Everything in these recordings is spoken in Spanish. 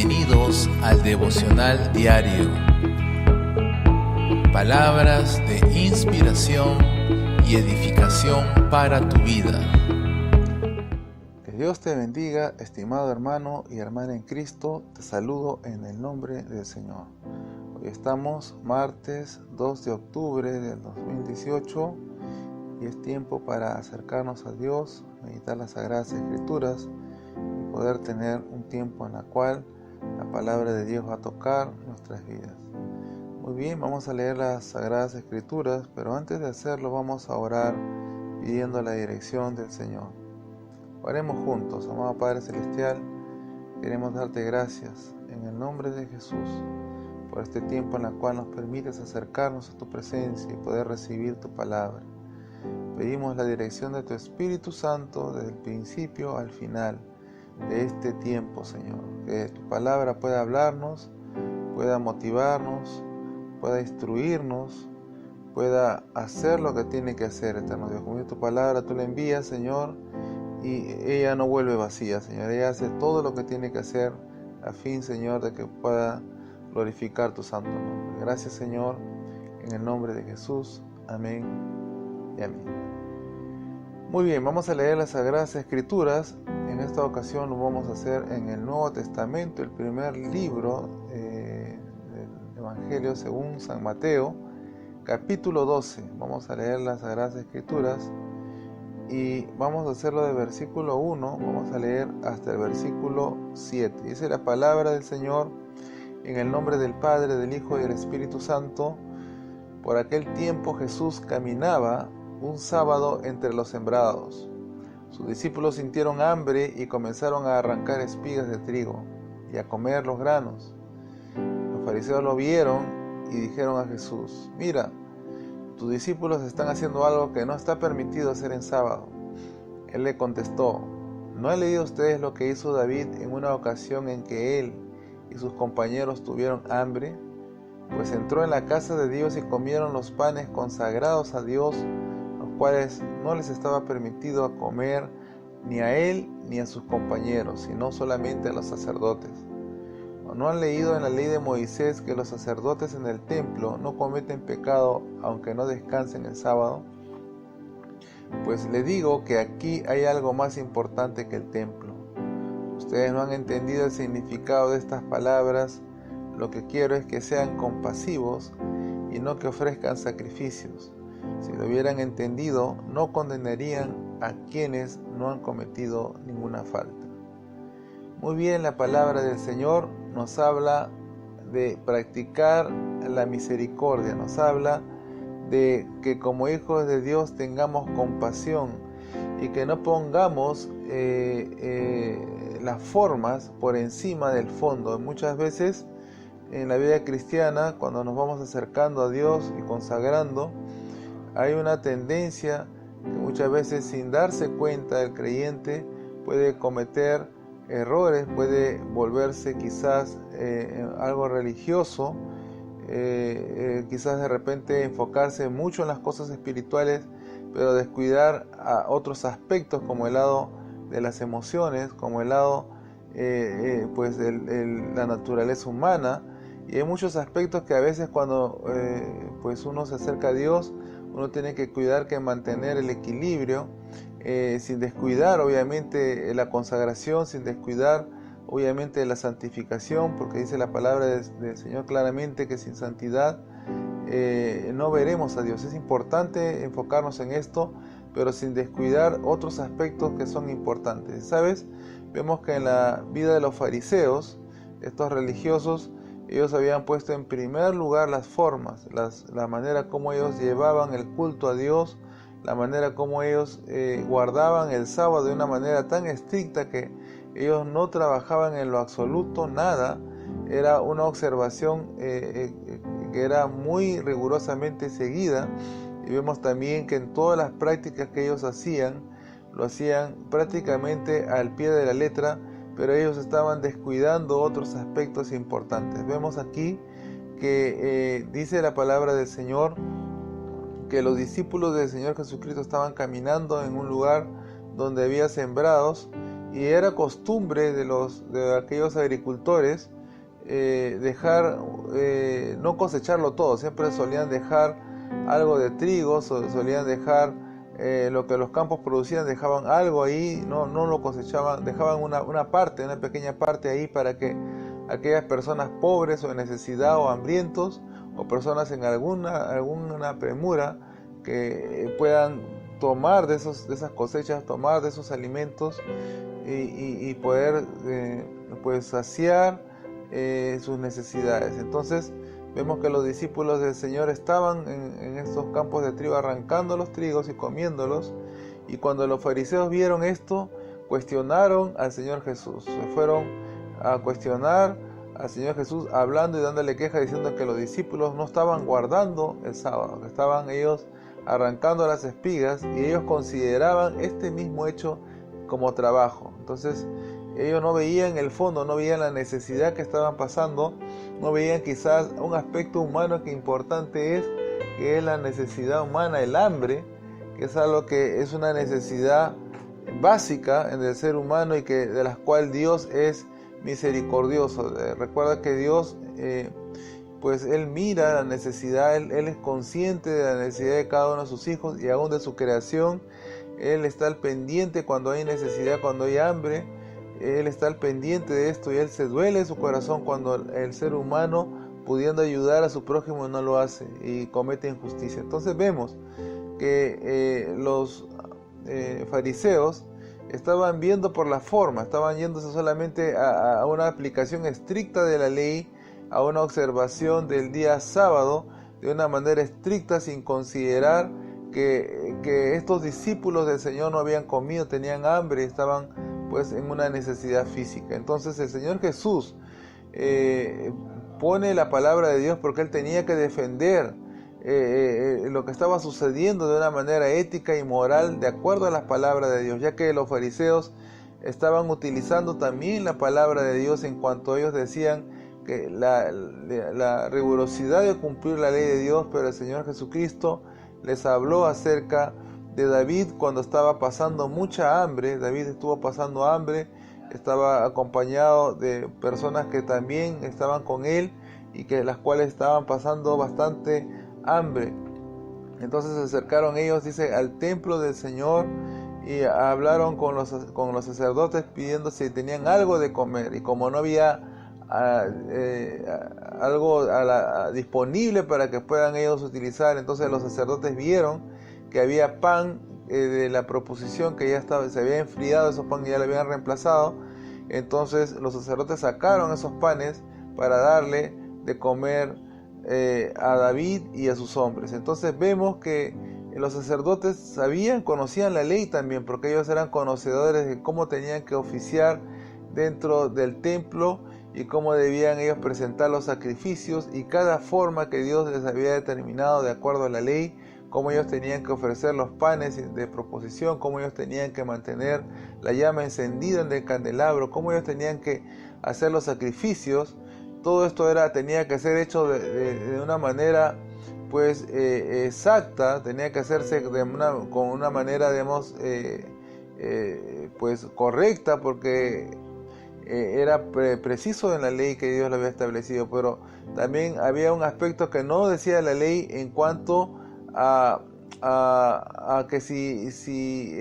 Bienvenidos al devocional diario. Palabras de inspiración y edificación para tu vida. Que Dios te bendiga, estimado hermano y hermana en Cristo. Te saludo en el nombre del Señor. Hoy estamos martes 2 de octubre del 2018 y es tiempo para acercarnos a Dios, meditar las Sagradas Escrituras y poder tener un tiempo en el cual la palabra de Dios va a tocar nuestras vidas. Muy bien, vamos a leer las Sagradas Escrituras, pero antes de hacerlo vamos a orar pidiendo la dirección del Señor. Oremos juntos. Amado Padre Celestial, queremos darte gracias en el nombre de Jesús por este tiempo en el cual nos permites acercarnos a tu presencia y poder recibir tu palabra. Pedimos la dirección de tu Espíritu Santo desde el principio al final de este tiempo, Señor. Que tu palabra pueda hablarnos, pueda motivarnos, pueda instruirnos, pueda hacer lo que tiene que hacer, eterno Dios. Como tu palabra tú la envías, Señor, y ella no vuelve vacía, Señor. Ella hace todo lo que tiene que hacer a fin, Señor, de que pueda glorificar tu santo nombre. Gracias, Señor, en el nombre de Jesús. Amén y amén. Muy bien, vamos a leer las Sagradas Escrituras. En esta ocasión lo vamos a hacer en el Nuevo Testamento, el primer libro del Evangelio según San Mateo, capítulo 12. Vamos a leer las Sagradas Escrituras y vamos a hacerlo de versículo 1, vamos a leer hasta el versículo 7. Dice la palabra del Señor: en el nombre del Padre, del Hijo y del Espíritu Santo. Por aquel tiempo Jesús caminaba un sábado entre los sembrados. Sus discípulos sintieron hambre y comenzaron a arrancar espigas de trigo y a comer los granos. Los fariseos lo vieron y dijeron a Jesús: mira, tus discípulos están haciendo algo que no está permitido hacer en sábado. Él le contestó: ¿no han leído ustedes lo que hizo David en una ocasión en que él y sus compañeros tuvieron hambre? Pues entró en la casa de Dios y comieron los panes consagrados a Dios, los cuales no les estaba permitido comer ni a él ni a sus compañeros, sino solamente a los sacerdotes. ¿O no han leído en la ley de Moisés que los sacerdotes en el templo no cometen pecado aunque no descansen el sábado? Pues le digo que aquí hay algo más importante que el templo. Ustedes no han entendido el significado de estas palabras. Lo que quiero es que sean compasivos y no que ofrezcan sacrificios. Si lo hubieran entendido, no condenarían a quienes no han cometido ninguna falta. Muy bien, la palabra del Señor nos habla de practicar la misericordia, nos habla de que como hijos de Dios tengamos compasión y que no pongamos las formas por encima del fondo. Muchas veces en la vida cristiana, cuando nos vamos acercando a Dios y consagrando, hay una tendencia que muchas veces, sin darse cuenta, el creyente puede cometer errores, puede volverse quizás algo religioso, quizás de repente enfocarse mucho en las cosas espirituales, pero descuidar a otros aspectos como el lado de las emociones, como el lado la naturaleza humana. Y hay muchos aspectos que a veces cuando uno se acerca a Dios, uno tiene que cuidar que mantener el equilibrio, sin descuidar obviamente la consagración, sin descuidar obviamente la santificación, porque dice la palabra del Señor claramente que sin santidad no veremos a Dios. Es importante enfocarnos en esto, pero sin descuidar otros aspectos que son importantes. ¿Sabes? Vemos que en la vida de los fariseos, estos religiosos, ellos habían puesto en primer lugar las formas, la manera como ellos llevaban el culto a Dios, la manera como ellos guardaban el sábado de una manera tan estricta que ellos no trabajaban en lo absoluto nada. Era una observación que era muy rigurosamente seguida, y vemos también que en todas las prácticas que ellos hacían, lo hacían prácticamente al pie de la letra, pero ellos estaban descuidando otros aspectos importantes. Vemos aquí que dice la palabra del Señor que los discípulos del Señor Jesucristo estaban caminando en un lugar donde había sembrados y era costumbre de aquellos agricultores no cosecharlo todo, siempre solían dejar algo de trigo, solían dejar lo que los campos producían, dejaban algo ahí, no lo cosechaban, dejaban una pequeña parte ahí para que aquellas personas pobres o en necesidad o hambrientos o personas en alguna premura que puedan tomar de esas cosechas, tomar de esos alimentos y poder pues saciar sus necesidades. Entonces vemos que los discípulos del Señor estaban en estos campos de trigo arrancando los trigos y comiéndolos, y cuando los fariseos vieron esto, cuestionaron al Señor Jesús. Se fueron a cuestionar al Señor Jesús, hablando y dándole queja, diciendo que los discípulos no estaban guardando el sábado, que estaban ellos arrancando las espigas, y ellos consideraban este mismo hecho como trabajo. Entonces ellos no veían el fondo, no veían la necesidad que estaban pasando, no veían quizás un aspecto humano que importante que es la necesidad humana, el hambre, que es algo que es una necesidad básica en el ser humano y de la cual Dios es misericordioso. Recuerda que Dios, pues Él mira la necesidad, Él es consciente de la necesidad de cada uno de sus hijos y aún de su creación. Él está al pendiente cuando hay necesidad, cuando hay hambre. Él está al pendiente de esto y Él se duele en su corazón cuando el ser humano, pudiendo ayudar a su prójimo, no lo hace y comete injusticia. Entonces vemos que los fariseos estaban viendo por la forma, estaban yéndose solamente a una aplicación estricta de la ley, a una observación del día sábado de una manera estricta, sin considerar que estos discípulos del Señor no habían comido, tenían hambre, estaban pues en una necesidad física. Entonces el Señor Jesús pone la palabra de Dios porque Él tenía que defender lo que estaba sucediendo de una manera ética y moral de acuerdo a las palabras de Dios, ya que los fariseos estaban utilizando también la palabra de Dios en cuanto ellos decían que la rigurosidad de cumplir la ley de Dios, pero el Señor Jesucristo les habló acerca de David cuando estaba pasando mucha hambre. David estuvo pasando hambre, estaba acompañado de personas que también estaban con él y las cuales estaban pasando bastante hambre. Entonces se acercaron ellos, dice, al templo del Señor y hablaron con los sacerdotes pidiendo si tenían algo de comer, y como no había algo disponible para que puedan ellos utilizar, entonces los sacerdotes vieron que había pan de la proposición que ya se había enfriado, esos panes ya lo habían reemplazado. Entonces los sacerdotes sacaron esos panes para darle de comer a David y a sus hombres. Entonces vemos que los sacerdotes conocían la ley también, porque ellos eran conocedores de cómo tenían que oficiar dentro del templo y cómo debían ellos presentar los sacrificios y cada forma que Dios les había determinado de acuerdo a la ley, cómo ellos tenían que ofrecer los panes de proposición, cómo ellos tenían que mantener la llama encendida en el candelabro, cómo ellos tenían que hacer los sacrificios. Todo esto tenía que ser hecho de una manera pues exacta, tenía que hacerse con una manera, digamos, pues correcta, porque era preciso en la ley que Dios lo había establecido. Pero también había un aspecto que no decía la ley en cuanto a que si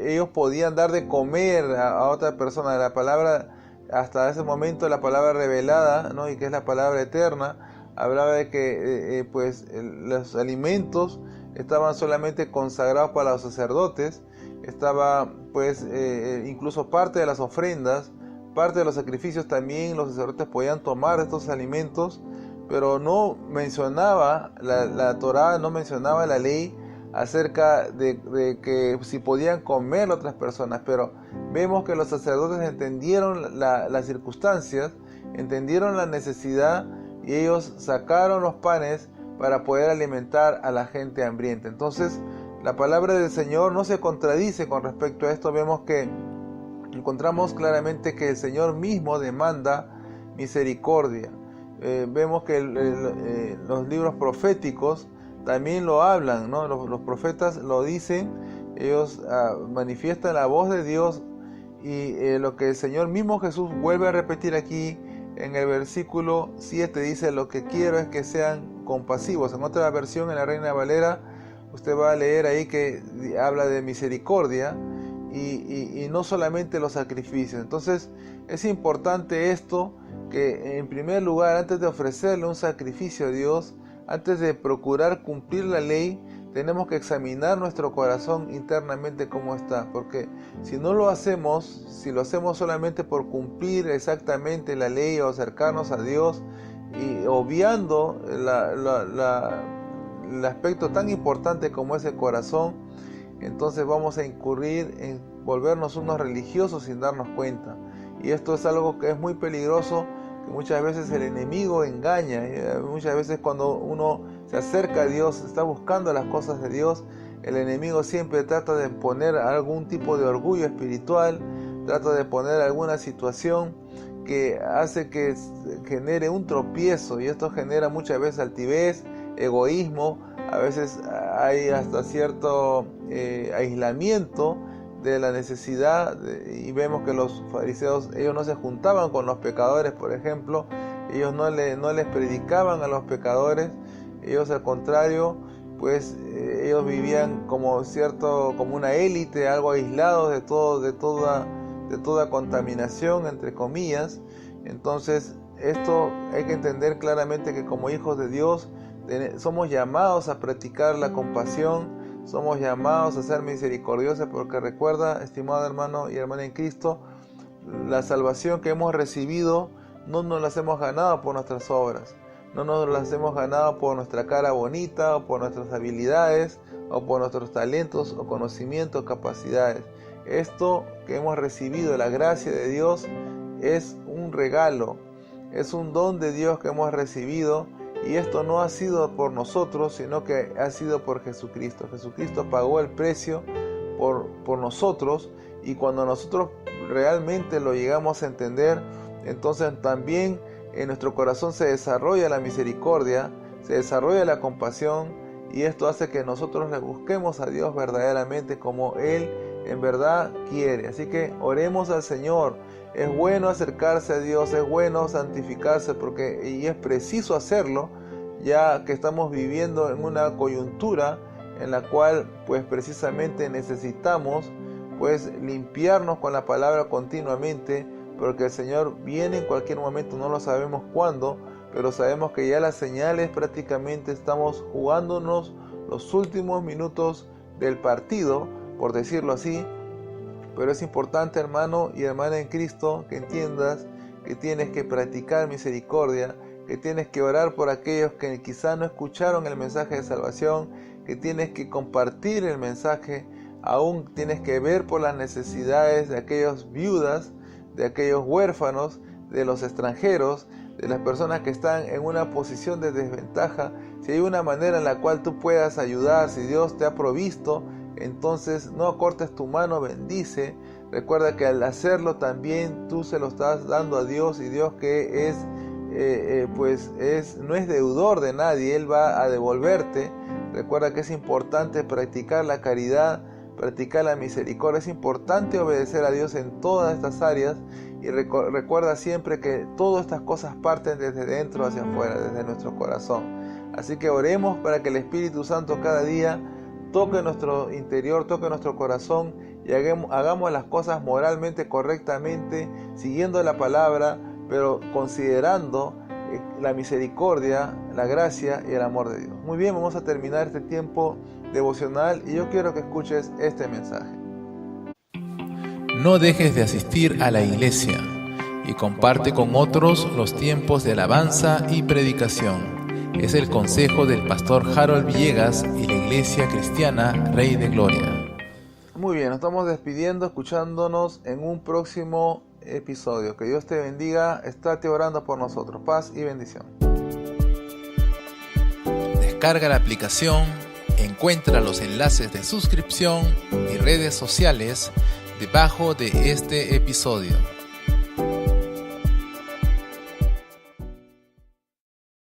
ellos podían dar de comer a otra persona. La palabra, hasta ese momento, la palabra revelada, ¿no?, y que es la palabra eterna, hablaba de que pues los alimentos estaban solamente consagrados para los sacerdotes. Estaba pues incluso parte de las ofrendas, parte de los sacrificios también los sacerdotes podían tomar estos alimentos, pero no mencionaba la Torá, no mencionaba la ley acerca de que si podían comer otras personas. Pero vemos que los sacerdotes entendieron las circunstancias, entendieron la necesidad, y ellos sacaron los panes para poder alimentar a la gente hambrienta. Entonces la palabra del Señor no se contradice con respecto a esto. Vemos que encontramos claramente que el Señor mismo demanda misericordia. Vemos que los libros proféticos también lo hablan, ¿no? Los profetas lo dicen, ellos manifiestan la voz de Dios lo que el Señor mismo Jesús vuelve a repetir aquí en el versículo 7, dice: lo que quiero es que sean compasivos. En otra versión, en la Reina Valera, usted va a leer ahí que habla de misericordia y no solamente los sacrificios. Entonces es importante esto, que en primer lugar, antes de ofrecerle un sacrificio a Dios, antes de procurar cumplir la ley, tenemos que examinar nuestro corazón internamente cómo está, porque si no lo hacemos, si lo hacemos solamente por cumplir exactamente la ley o acercarnos a Dios y obviando el aspecto tan importante como es el corazón, entonces vamos a incurrir en volvernos unos religiosos sin darnos cuenta. Y esto es algo que es muy peligroso, que muchas veces el enemigo engaña. Muchas veces cuando uno se acerca a Dios, está buscando las cosas de Dios, el enemigo siempre trata de poner algún tipo de orgullo espiritual, trata de poner alguna situación que hace que genere un tropiezo, y esto genera muchas veces altivez, egoísmo. A veces hay hasta cierto aislamiento de la necesidad, y vemos que los fariseos, ellos no se juntaban con los pecadores, por ejemplo, ellos no les predicaban a los pecadores, ellos al contrario, pues ellos vivían como una élite, algo aislados de toda contaminación, entre comillas. Entonces esto hay que entender claramente, que como hijos de Dios somos llamados a practicar la compasión, somos llamados a ser misericordiosos, porque recuerda, estimado hermano y hermana en Cristo, la salvación que hemos recibido no nos la hemos ganado por nuestras obras, no nos las hemos ganado por nuestra cara bonita, o por nuestras habilidades, o por nuestros talentos, o conocimientos, capacidades. Esto que hemos recibido, la gracia de Dios, es un regalo, es un don de Dios que hemos recibido. Y esto no ha sido por nosotros, sino que ha sido por Jesucristo. Jesucristo pagó el precio por nosotros, y cuando nosotros realmente lo llegamos a entender, entonces también en nuestro corazón se desarrolla la misericordia, se desarrolla la compasión, y esto hace que nosotros le busquemos a Dios verdaderamente como Él en verdad quiere. Así que oremos al Señor. Es bueno acercarse a Dios, es bueno santificarse, y es preciso hacerlo, ya que estamos viviendo en una coyuntura en la cual pues precisamente necesitamos pues limpiarnos con la palabra continuamente, porque el Señor viene en cualquier momento, no lo sabemos cuándo, pero sabemos que ya las señales, prácticamente estamos jugándonos los últimos minutos del partido, por decirlo así. Pero es importante, hermano y hermana en Cristo, que entiendas que tienes que practicar misericordia, que tienes que orar por aquellos que quizá no escucharon el mensaje de salvación, que tienes que compartir el mensaje, aún tienes que ver por las necesidades de aquellas viudas, de aquellos huérfanos, de los extranjeros, de las personas que están en una posición de desventaja. Si hay una manera en la cual tú puedas ayudar, si Dios te ha provisto, entonces no cortes tu mano, bendice. Recuerda que al hacerlo también tú se lo estás dando a Dios, y Dios, que no es deudor de nadie, Él va a devolverte. Recuerda que es importante practicar la caridad, practicar la misericordia. Es importante obedecer a Dios en todas estas áreas, y recuerda siempre que todas estas cosas parten desde dentro hacia afuera, desde nuestro corazón. Así que oremos para que el Espíritu Santo cada día toque nuestro interior, toque nuestro corazón, y hagamos las cosas moralmente correctamente, siguiendo la palabra, pero considerando la misericordia, la gracia y el amor de Dios. Muy bien, vamos a terminar este tiempo devocional, y yo quiero que escuches este mensaje. No dejes de asistir a la iglesia y comparte con otros los tiempos de alabanza y predicación. Es el consejo del pastor Harold Villegas y la Iglesia Cristiana Rey de Gloria. Muy bien, nos estamos despidiendo, escuchándonos en un próximo episodio. Que Dios te bendiga, estate orando por nosotros. Paz y bendición. Descarga la aplicación, encuentra los enlaces de suscripción y redes sociales debajo de este episodio.